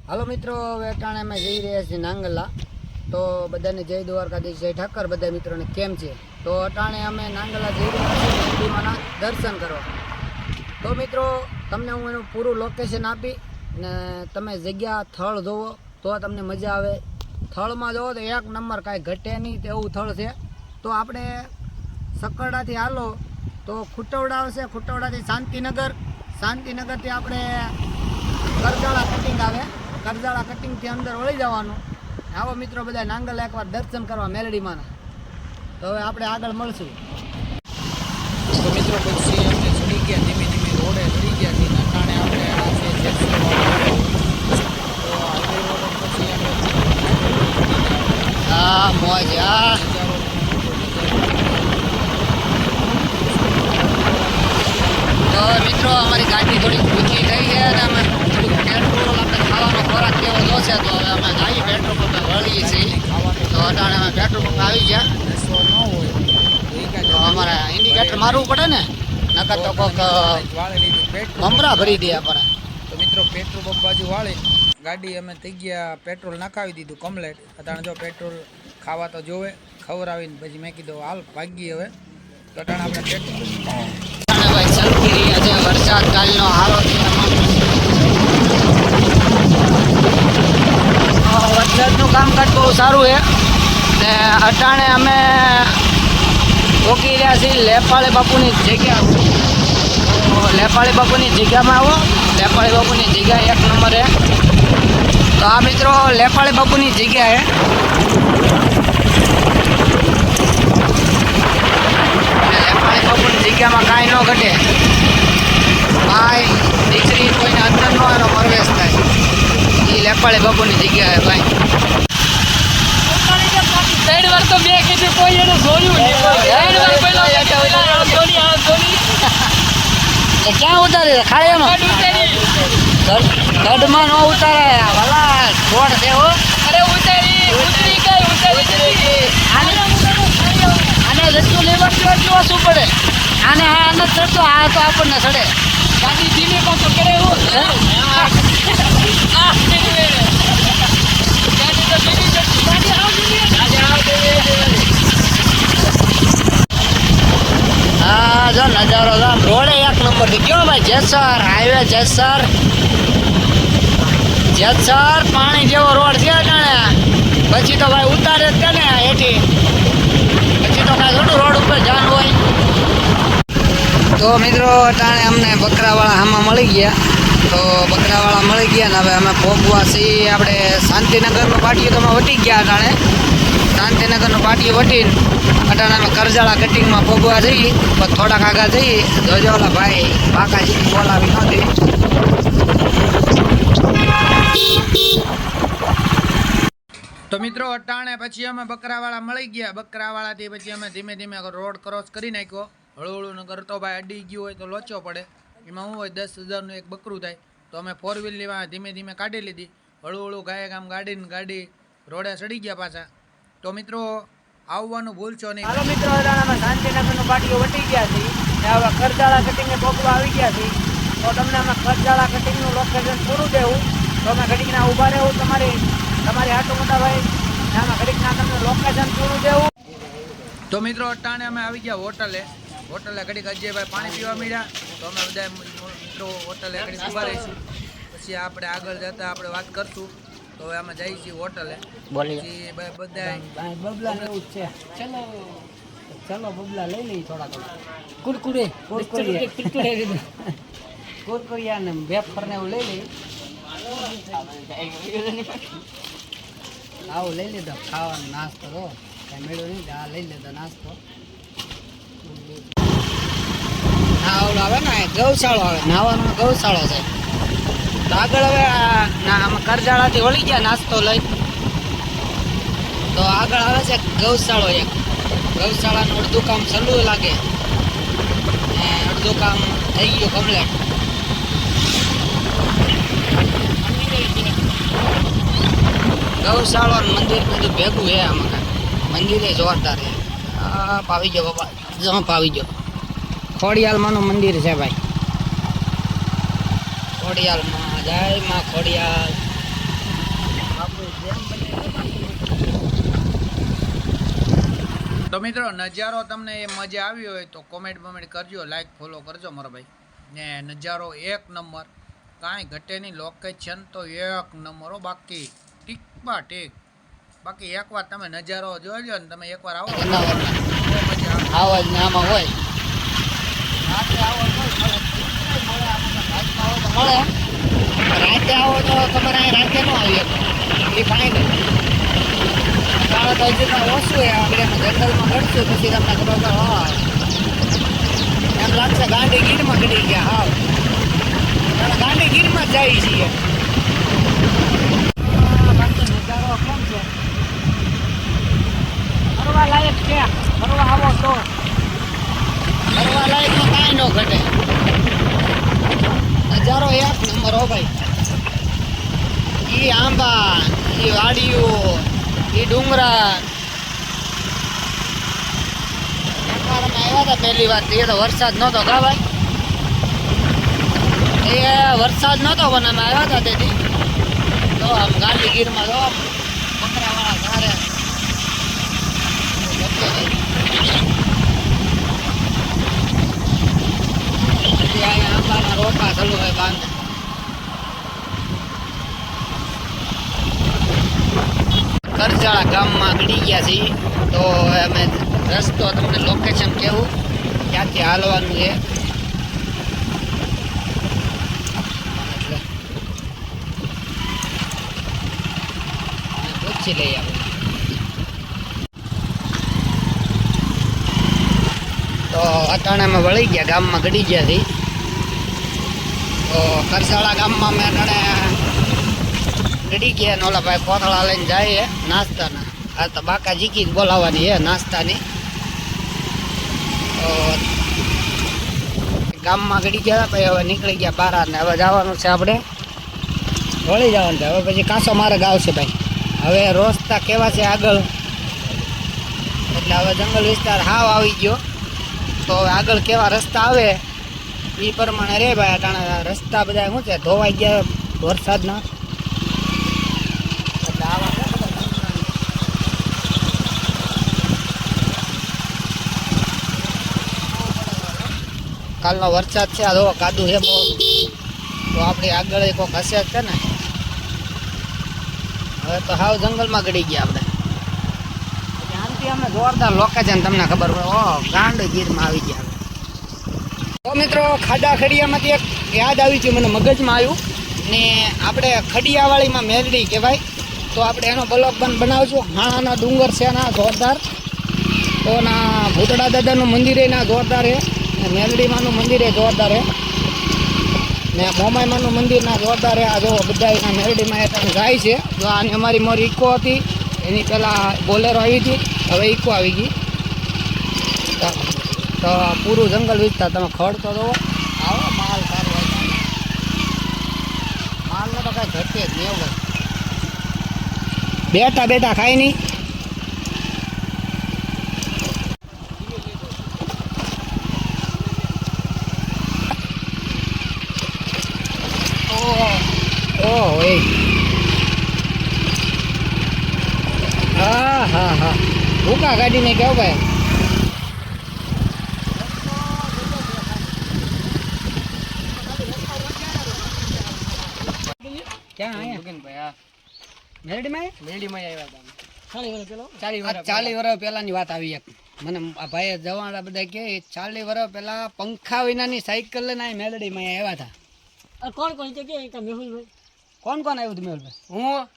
હાલો મિત્રો, હવે અટાણે અમે જઈ રહ્યા છીએ નાંગલા. તો બધાને જય દ્વારકાધીશ, જય ઠાકર. બધા મિત્રોને કેમ છે? તો અટાણે અમે નાંગલા જઈ રહ્યા છીએ મેલડીમાના દર્શન કરવા. તો મિત્રો, તમને હું એનું પૂરું લોકેશન આપી ને તમે જગ્યા થળ જોવો તો તમને મજા આવે. થળમાં જોવો તો એક નંબર, કાંઈ ઘટે નહીં તેવું થળ છે. તો આપણે સકરડાથી હાલો તો ખુટવડા આવશે, ખુટવડાથી શાંતિનગરથી આપણે કરજાળા કટિંગ આવે, કરજાળા કટિંગથી અંદર વળી જવાનું. આવો મિત્રો બધા નાંગલા એકવાર દર્શન કરવા મેલડીમાંના. તો હવે આપણે આગળ મળશું. તો મિત્રો પછી અમે ચડી ગયા, ધીમે ધીમે રોડે ચડી ગયા છીએ. અટાણે આપણે આ છે જેસર રોડ. તો હાઈવે રોડ પછી અમે હા મોજ. તો મિત્રો અમારી ગાડી થોડી ઊંચી થઈ છે અને અમે થોડુંક પેટ્રોલ આપણે ખાવાનો ખોરાક કેવો જોશે. તો હવે અમે ગાડી પેટ્રોલ પંપે વળીએ છીએ. તો અટાણે અમે પેટ્રોલ પંપે આવી ગયા. રસ્તો ન હોય તો અમારે ઇન્ડિકેટર મારવું પડે ને, નકર તો કોઈક વાળી લીધું પેટ્રોલ મમરા ભરી દે આપણે. તો મિત્રો પેટ્રોલ પંપ બાજુ વાળી ગાડી અમે થઈ ગયા, પેટ્રોલ નખાવી દીધું કમ્પ્લેટ. અટાણે જો પેટ્રોલ ખાવા તો જોવે, ખવડાવીને પછી મેં કીધું હાલ ભાગીએ હવે. તો અટાણે આપણે પેટ્રોલ ભાઈ સલકી રહ્યા છે, વરસાદ કાલનો હારો છે. વરસાદનું કામકાજ બહુ સારું છે ને અટાણે અમે રોકી રહ્યા છીએ લેપાળી બાપુની જગ્યા. લેપાળી બાપુની જગ્યામાં આવો. લેપાળી બાપુની જગ્યા એક નંબરે. તો આ મિત્રો લેપાળી બાપુની જગ્યા છે. લેપાળી બાપુની જગ્યામાં કાંઈ ન ઘટે. ભાઈ દીકરી કોઈને અંદર નો એનો પ્રવેશ થાય. એ લેપાળી બાપુની જગ્યા છે ભાઈ. તો બે કીધું કોઈ એને જોયું ક્યાં ઉતારે ખાડીમાં? ગઢમાં ન ઉતારે. ભલા છોડ છે હો. અરે ઉતરી ગઈ. આને જેટલું લેવર એટલું ઓછું પડે. આને નથી ચડતો, આ તો આપણને ચડે. ગાડી ધીમે પાછો કરે એવું હા જો નજારો રોડે એક નંબર થી કયો ભાઈ. જેસર હાઈવે, જેસર પાણી જેવો રોડ છે જાણે. પછી તો ભાઈ ઉતારે જ ને એથી, પછી તો કાંઈ થોડું રોડ ઉપર જાન હોય. તો મિત્રો અટાણે અમને બકરાવાળા આમાં મળી ગયા. તો બકરાવાળા મળી ગયા ને હવે અમે ભોગવા છીએ આપણે શાંતિનગરનું પાટિયું. તો અમે વટી ગયા અટાણે શાંતિનગરનું પાટિયું વટીને અટાણે અમે કરજાળા કટિંગમાં ભોગવા જઈએ. પણ થોડાક આગળ જઈએ. જોજો ઓલા ભાઈ બાકાજી બોલાવી નહોતી. તો મિત્રો અટાણે પછી અમે બકરાવાળા મળી ગયા. બકરાવાળાથી પછી અમે ધીમે ધીમે રોડ ક્રોસ કરી નાખ્યો. હળું કરતો ભાઈ અડી ગયું હોય તો લોચો પડે. એમાં શું હોય, 10,000નું એક બકરું થાય. તો અમે 4 વ્હીલની ધીમે ધીમે કાઢી લીધી. હળું ગાયે ગામ ગાડી રોડે ચડી ગયા પાછા. તો મિત્રો આવવાનું ભૂલશો નહીં. હાલો મિત્રો, અમે શાંતિનગરનું પાટિયું વટી ગયા છીએ. હવે કરજાળા કટિંગને ભોગવા આવી ગયા છીએ. તો તમને અમે કરજાળા કટિંગનું લોકેશન પૂરું દેવું. તો અમે ઘડીકના ઊભા રહેવું તમારી આટલું મોટા ભાઈ. આમાં ઘડીકના તમને લોકેશન પૂરું દેવું. તો મિત્રો અટાણે અમે આવી ગયા હોટલે ઘડીક અજયભાઈ પાણી પીવા મળ્યા. તો અમે બધા મિત્રો હોટલે ઘડીક ઊભા રહીશું. પછી આપણે આગળ જતા આપણે વાત કરશું. તો હવે અમે જઈએ છીએ હોટલે. પછી બધા બબલા લેવું જ છે. ચલો બબલા લઈ લઈએ થોડા. કુરકુરિયા ને વેફર ને એવું લઈ લઈએ. આવું લઈ લીધો ખાવાનો નાસ્તો. તો કઈ મેળવ્યો નહીં. આ લઈ લીધો નાસ્તો. હા ઓલો આવે ને ગૌશાળો આવે, નાવાનો ગૌશાળો છે. તો આગળ હવે અમે કરજાળાથી વળી ગયા નાસ્તો લઈ. તો આગળ આવે છે ગૌશાળો. એક ગૌશાળાનું અડધું કામ ચાલુ લાગે ને અડધું કામ થઈ ગયું કમ્પ્લેટ. ગૌશાળા મંદિર બધું ભેગું છે આમાં. મંદિરે જોરદાર છે. પાવી ગયો બાબા, જમ્પ આવી ગયો. ખોડિયાલમાંનું મંદિર છે ભાઈ. ખોડિયાલમાં જય માં ખોડિયાલ. મિત્રો નજારો તમને એ મજા આવી હોય તો કોમેન્ટ કરજો, લાઈક ફોલો કરજો મારા ભાઈ. ને નજારો એક નંબર, કાંઈ ઘટે નહીં. લોકેશન તો એક નંબર હો, બાકી ટીકમાં ટીક. બાકી એકવાર તમે નજારો જોઈ લો ને, તમે એકવાર આવો બહુ મજા આવે. આવાજ ને આમાં હોય રાતે આવો તો તમારે અહીં રાતે ન આવી એ કાંઈ નહીં. તો હજી પણ ઓછું આપણે જંગલમાં ગળશું પછી તમને ખબર પડે હા એમ લાગશે ગાંધી ગીરમાં ગળી ગયા. હા ગાંધી ગીરમાં જ જાય છીએ. બાકી નજારો કેમ છે? ફરવા લાયક છે. ફરવા આવો તો ફરવા લાયકમાં કાંઈ ન ઘટે. નજારો એક નંબર હો ભાઈ. એ આંબા, એ વાડીઓ, એ ડુંગરા. એકવાર અમે આવ્યા હતા પહેલી વાર, એ તો વરસાદ નહોતો કા ભાઈ, એ વરસાદ નહોતો પણ અમે આવ્યા હતા તેથી. તો આમ ગાંધીગીરમાં તો બકરાવાળા સારે અહીંયા આંબાના રોપા ચાલુ હોય બાંધ. કરજાળા ગામમાં ગળી ગયા છીએ. તો અમે રસ્તો તમને લોકેશન કેવું ક્યાંથી હાલવાનું છે પૂછી લઈએ આપણે. તો અટાણામાં વળી ગયા, ગામમાં ગળી ગયા છીએ. તો કરસાળા ગામમાં મેં અટાણે ગળી ગયા ને ઓલા ભાઈ કોથળા લઈને જાય નાસ્તાના. આ તો બાકા જીકી બોલાવવાની છે નાસ્તાની. તો ગામમાં ગળી ગયા પછી હવે નીકળી ગયા બહાર ને હવે જવાનું છે આપણે વળી જવાનું છે. હવે પછી કાસો માર્ગ આવશે ભાઈ. હવે રસ્તા કેવા છે આગળ, એટલે હવે જંગલ વિસ્તાર હાવ આવી ગયો. તો આગળ કેવા રસ્તા આવે એ પ્રમાણે રે ભાઈ. અટાણા રસ્તા બધા શું છે ધોવાઈ ગયા વરસાદના. એટલે આવા કાલનો વરસાદ છે, આ ધો કાદું છે બહુ. તો આપણી આગળ કોઈક હશે જ છે ને. હવે તો હાવ જંગલમાં ગળી ગયા આપણે. ત્યાંથી અમે જોરદાર લોકેશન તમને ખબર પડે. ઓ ગાંધીગીરમાં આવી ગયા. તો મિત્રો ખાડા ખડિયામાંથી એક યાદ આવી ગયું મને, મગજમાં આવ્યું ને. આપણે ખડિયાવાળીમાં મેલડી કહેવાય. તો આપણે એનો બ્લોગ બનાવશું. હાણાના ડુંગર છે ના જોરદાર. તો ના ભૂતડા દાદાનું મંદિર એ ના જોરદાર છે ને, મેલડીમાંનું મંદિર એ જોરદાર છે ને, મોમાઈમાંનું મંદિર ના જોરદાર છે. આ જો બધા એના મેલડીમાં એ જાય છે. જો આની અમારી મોરી ઇકો હતી, એની પહેલાં બોલેરો આવી હતી, હવે ઇકો આવી ગઈ. તો પૂરું જંગલ વિસ્તાર તમે ખડ તો દો. આવો માલ સારો હોય, માલને તો કાંઈ ઘટે જ નહીં એવું. બેઠા બેઠા ખાય નહીં. હા હા હા ભૂકા કાઢીને કેવું ભાઈ. ક્યાં અહીંયા મેલડીમાં આવ્યા હતા. 40 વર્ષ પહેલાની વાત આવી. એક મને આ ભાઈ જવાના બધા કે 40 વર્ષ પહેલા પંખા વિનાની સાયકલ લઈને અહીં મેલડીમાં આવ્યા હતા. કોણ કોણ છે કે મેહુલભાઈ? કોણ કોણ આવ્યું હતું મેહુલભાઈ? હું,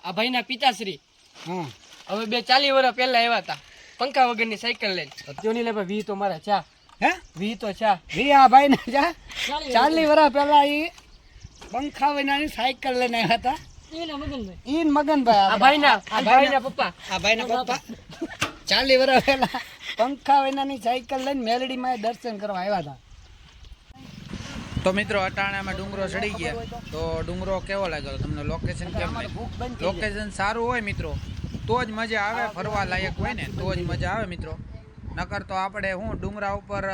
આ ભાઈના પિતાશ્રી. હા હવે 40 વર્ષ પહેલા આવ્યા હતા પંખા વગરની સાયકલ લઈને. ત્યોની લે વી તો મારા ચા. હે વી તો ચા. વી આ ભાઈ ને જા 40 વર્ષ પહેલા એ પંખા વિનાની સાયકલ લઈને આવ્યા હતા. ઈન મગનભાઈ, આ ભાઈના પપ્પા. આ ભાઈના પપ્પા 40 વર્ષ પહેલા પંખા વિનાની સાયકલ લઈને મેલડીમાં દર્શન કરવા આવ્યા હતા. તો મિત્રો અટાણામાં ડુંગરો ચડી ગયા. તો ડુંગરો કેવો લાગ્યો તમને? લોકેશન કેમ લાગ્યું? લોકેશન સારું હોય મિત્રો તો જ મજા આવે. ફરવા લાયક હોય ને તો જ મજા આવે મિત્રો. નકર તો આપણે હું ડુંગરા ઉપર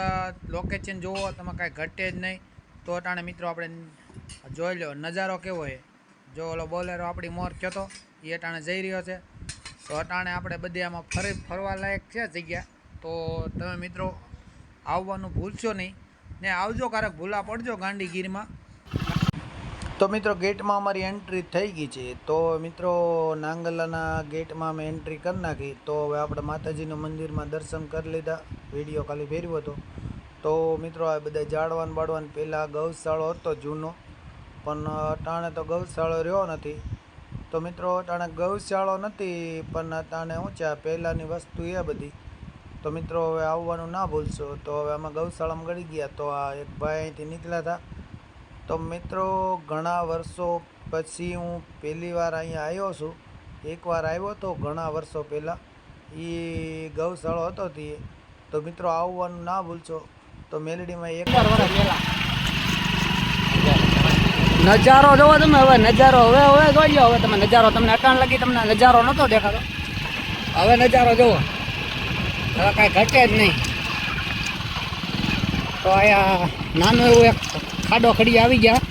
લોકેશન જોવો તમે કાંઈ ઘટે જ નહીં. તો અટાણે મિત્રો આપણે જોઈ લો નજારો કેવો છે. જો ઓલો બોલેરો આપણી મોર કહેતો એ અટાણે જઈ રહ્યો છે. તો અટાણે આપણે બધી આમાં ફરવા લાયક છે જગ્યા. તો તમે મિત્રો આવવાનું ભૂલશો નહીં ને આવજો, કારક ભૂલા પડજો ગાંધીગીરમાં. તો મિત્રો ગેટમાં અમારી એન્ટ્રી થઈ ગઈ છે. તો મિત્રો નાંગલાના ગેટમાં અમે એન્ટ્રી કરી નાખી. તો હવે આપણે માતાજીનું મંદિરમાં દર્શન કરી લીધા. વિડીયો ખાલી ફેરવ્યો હતો. તો મિત્રો આ બધા જાળવાન બાળવાન પહેલાં ગૌશાળો હતો જૂનો, પણ અટાણે તો ગૌશાળો રહ્યો નથી. તો મિત્રો અટાણે ગૌશાળો નથી, પણ અટાણે ઊંચા પહેલાંની વસ્તુ એ બધી. તો મિત્રો હવે આવવાનું ના ભૂલશો. તો હવે અમે ગૌશાળામાં ગળી ગયા. તો આ એક ભાઈ અહીંથી નીકળ્યા હતા. તો મિત્રો ઘણા વર્ષો પછી હું પહેલી વાર અહીંયા આવ્યો છું. એકવાર આવ્યો હતો ઘણા વર્ષો પહેલાં, એ ગૌશાળો હતો તે. તો મિત્રો આવવાનું ના ભૂલશો. તો મેલડીમાં એક નજારો જોવો તમે. હવે નજારો હવે જોઈ લો. હવે તમે નજારો, તમને અટાણ લગી તમને નજારો નહોતો દેખાતો, હવે નજારો જોવો. હવે કાંઈ ઘટે જ નહીં. તો અહીંયા નાનું એવું એક ખાડો ખડી આવી ગયા.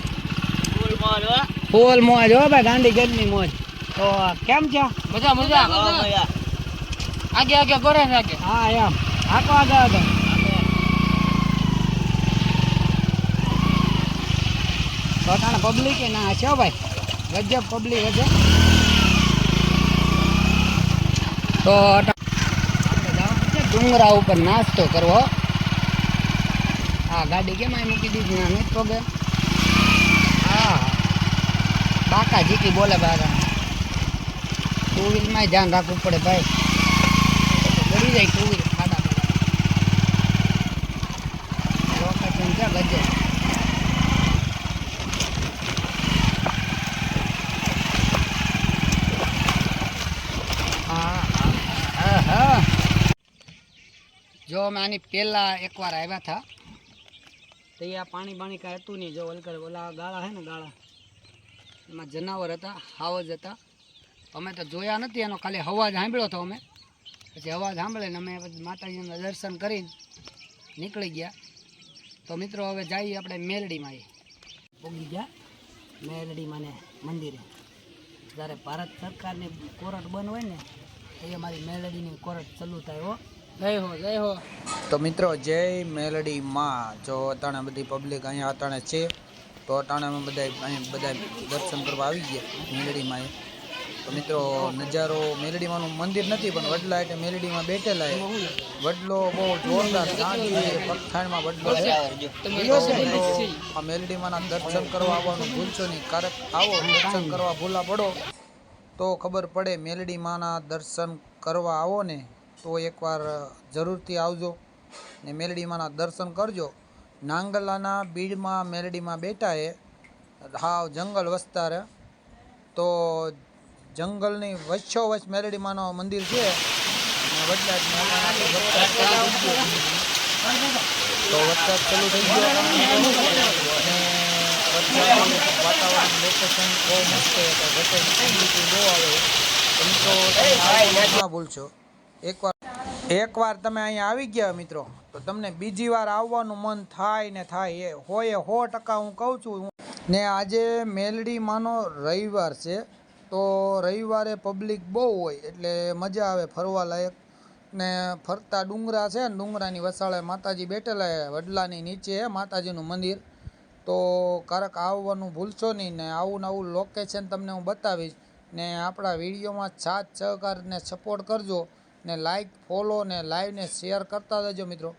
ફૂલ મોજ હો ભાઈ, ગાંધીગઢની મોજ. તો કેમ છે? મજા મજા. આગે આગે કરે ને આગે. હા એમ આખો આગળ આગળ. તો તાણે પબ્લિક એ ના છે ભાઈ, ગજબ પબ્લિક હશે. તો ડુંગરા ઉપર નાસ્તો કરવો. હા ગાડી કેમ અહીં મૂકી દીધી ના નહીં તો કે. હા બાકા જીકી બોલે બાકા. ટુ વ્હીલમાં ધ્યાન રાખવું પડે ભાઈ, ગળી જાય ટુ વ્હીલ ખાડા. લોકેશન છે ગજે. હા જો અમે આની પહેલાં એકવાર આવ્યા હતા. તો આ પાણી બાણી કાંઈ હતું નહીં. જો વલકર ઓલા ગાળા છે ને ગાળા, એમાં જનાવર હતા, હાવજ હતા. અમે તો જોયા નથી, એનો ખાલી અવાજ સાંભળ્યો હતો અમે. પછી અવાજ સાંભળીને અમે પછી માતાજીના દર્શન કરીને નીકળી ગયા. તો મિત્રો હવે જઈએ આપણે મેલડીમાં. પહોંચી ગયા મેલડીમાં ને મંદિરે. જ્યારે ભારત સરકારની કોર્ટ બંધ હોય ને એ અમારી મેલડીની કોર્ટ ચાલુ થાય. હો જય હો જય હો. તો મિત્રો જય મેલડી માં. જો અટાણે બધી પબ્લિક અહીંયા અટાણે છે. તો અટાણે અમે બધા દર્શન કરવા આવી ગયા મેલડીમાં. તો મિત્રો નજારો મેલડીમાંનું મંદિર નથી, પણ વડલા એટલે મેલડીમાં બેઠેલા છે. વડલો બહુ જોરદાર પગથાણમાં વડલો છે. આ મેલડીમાંના દર્શન કરવા આવવાનું ભૂલશો નહીં. કારક આવો દર્શન કરવા ભૂલા પડો તો ખબર પડે. મેલડી માના દર્શન કરવા આવો ને તો એકવાર જરૂરથી આવજો ને મેલડી માના દર્શન કરજો. નાંગલાના બીડમાં મેલડીમાં બેઠા એ હાવ જંગલ વિસ્તાર. તો જંગલની વચ્ચોવચ મેલડી માનો મંદિર છે. તો વરસાદ ચાલુ થઈ ગયો અને વાતાવરણ લોકેશન બહુ મસ્ત બહુ આવે. ના ભૂલશો. એકવાર તમે અહીંયા આવી ગયા મિત્રો તો તમને બીજી વાર આવવાનું મન થાય ને થાય. એ હોય 100% હું કહું છું. ને આજે મેલડી માનો રવિવાર છે. તો રવિવારે પબ્લિક બહુ હોય એટલે મજા આવે ફરવા લાયક. ને ફરતા ડુંગરા છે ને, ડુંગરાની વસાળે માતાજી બેઠેલા વડલાની નીચે માતાજીનું મંદિર. તો કારક આવવાનું ભૂલશો નહીં. ને આવું નવું લોકેશન તમને હું બતાવીશ. ને આપણા વિડીયોમાં સાથ સહકાર ને સપોર્ટ કરજો. ને લાઈક ફોલો ને લાઈવ ને શેર કરતા જજો મિત્રો.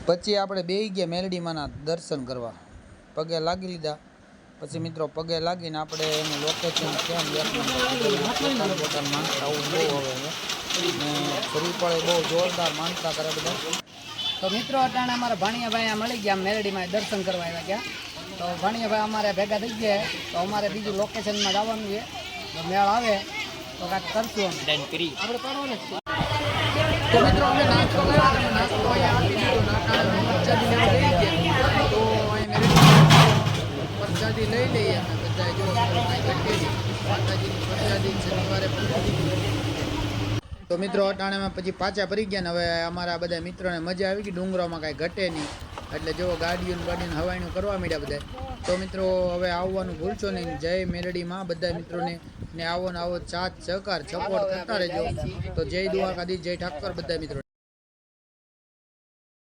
પછી આપણે બેસી ગયા મેલડીમાંના દર્શન કરવા. પગે લાગી લીધા. પછી મિત્રો પગે લાગીને આપણે એનું લોકેશન કેમ માનતા આવું બહુ હવે ને ફરી પડે બહુ જોરદાર માનતા કરે બધા. તો મિત્રો અટાણે અમારા ભાણિયાભાઈ મળી ગયા મેલડીમાં દર્શન કરવા આવ્યા ગયા. તો ભાણિયાભાઈ અમારે ભેગા થઈ ગયા. તો અમારે બીજું લોકેશનમાં જવાનું છે. તો મેળ આવે તો કાંઈક કરશું ડન કરી આપણે કરવાનું જ. તો મિત્રો અમે નાસ્તો કર્યો. નાસ્તો અહીંયા આપી દીધો. તો પ્રસાદી લઈ લઈએ અમે બધા. જો માતાજીની પ્રસાદી શનિવારે. તો મિત્રો અટાણામાં પછી પાછા ફરી ગયા ને હવે અમારા બધા મિત્રોને મજા આવી ગઈ. ડુંગરામાં કાંઈ ઘટે નહીં એટલે જો ગાડીઓને બાડીને હવાઈનું કરવા માંડ્યા બધા. તો મિત્રો હવે આવવાનું ભૂલશો નહીં. જય મેલડીમાં બધા મિત્રોને ને આવો ને આવો સાથ સહકાર સપોર્ટ કરતા રહેજો. તો જય દ્વારકાધીશ, જય ઠાકર બધા મિત્રો.